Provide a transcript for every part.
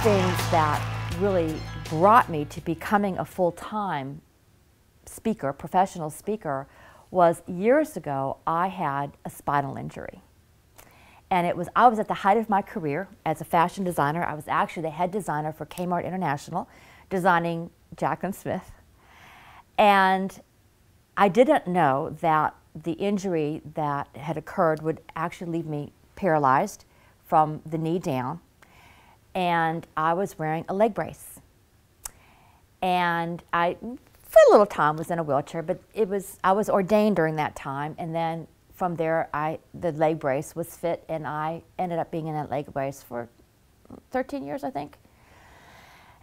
things that really brought me to becoming a full-time speaker, professional speaker, was years ago I had a spinal injury. And I was at the height of my career as a fashion designer. I was actually the head designer for Kmart International, designing Jaclyn Smith. And I didn't know that the injury that had occurred would actually leave me paralyzed from the knee down. And I was wearing a leg brace. And I, for a little time, was in a wheelchair, but I was ordained during that time. And then from there, the leg brace was fit, and I ended up being in that leg brace for 13 years, I think.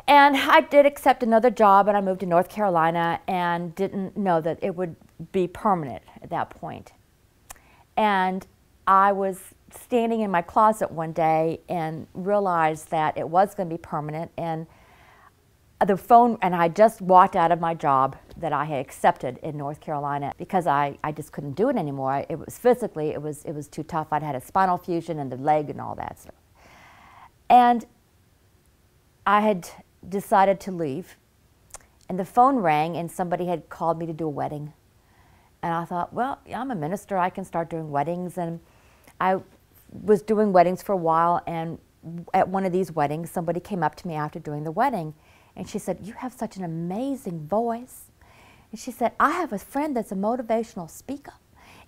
And I did accept another job, and I moved to North Carolina and didn't know that it would be permanent at that point. And I was standing in my closet one day and realized that it was going to be permanent, and I just walked out of my job that I had accepted in North Carolina because I just couldn't do it anymore. It was physically, it was too tough. I'd had a spinal fusion in the leg and all that stuff. And I had decided to leave, and the phone rang, and somebody had called me to do a wedding. And I thought, well, I'm a minister, I can start doing weddings. And I was doing weddings for a while, and at one of these weddings, somebody came up to me after doing the wedding, and she said, "You have such an amazing voice." And she said, "I have a friend that's a motivational speaker,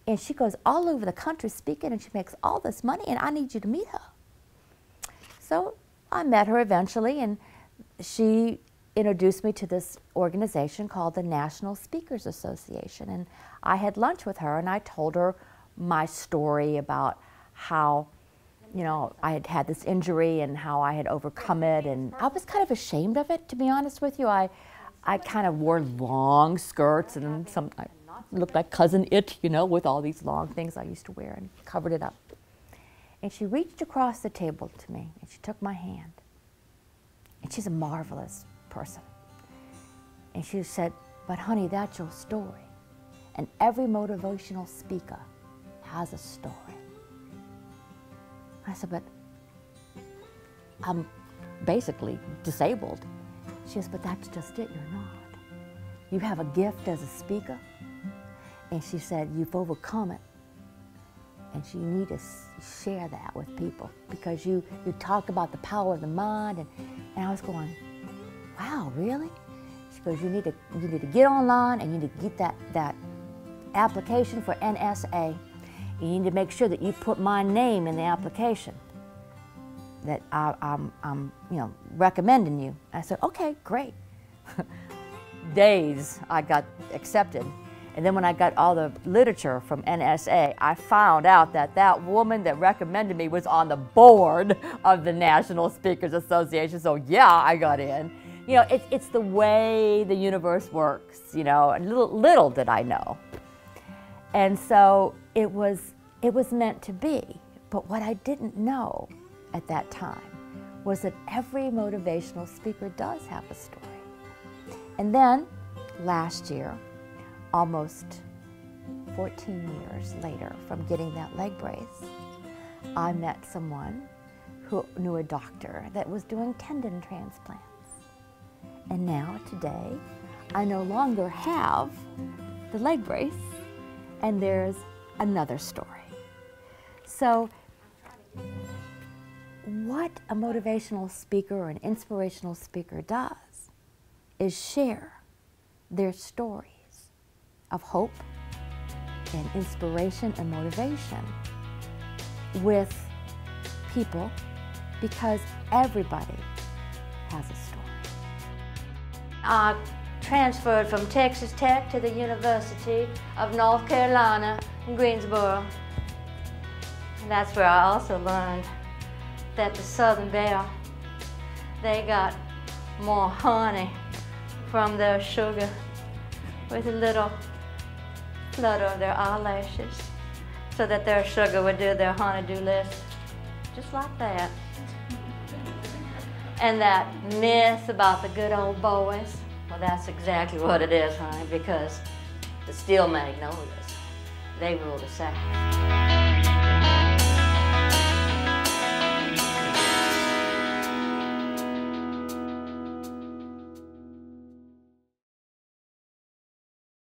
and she goes all over the country speaking, and she makes all this money, and I need you to meet her." So I met her eventually, and she introduced me to this organization called the National Speakers Association. And I had lunch with her, and I told her my story about how, you know, I had had this injury and how I had overcome it. And I was kind of ashamed of it, to be honest with you. I kind of wore long skirts, and I looked like Cousin It, you know, with all these long things I used to wear, and covered it up. And she reached across the table to me, and she took my hand. And she's a marvelous person. And she said, "But honey, that's your story. And every motivational speaker has a story." I said, "But I'm basically disabled." She says, "But that's just it, you're not. You have a gift as a speaker." And she said, "You've overcome it. And you need to share that with people, because you talk about the power of the mind." And I was going, "Wow, really?" She goes, you need to get online, and you need to get that application for NSA. You need to make sure that you put my name in the application, that I'm you know, recommending you." I said, "Okay, great." Days I got accepted. And then when I got all the literature from NSA, I found out that that woman that recommended me was on the board of the National Speakers Association. So yeah, I got in. You know, it's the way the universe works, you know, and little did I know. And so it was meant to be. But what I didn't know at that time was that every motivational speaker does have a story. And then last year, almost 14 years later from getting that leg brace, I met someone who knew a doctor that was doing tendon transplants. And now, today, I no longer have the leg brace, and there's another story. So, what a motivational speaker or an inspirational speaker does is share their stories of hope and inspiration and motivation with people, because everybody has a story. I transferred from Texas Tech to the University of North Carolina in Greensboro. And that's where I also learned that the Southern Belle, they got more honey from their sugar with a little flutter of their eyelashes, so that their sugar would do their honey-do list, just like that. And that myth about the good old boys, well, that's exactly what it is, honey, because the steel magnolias, they rule the South.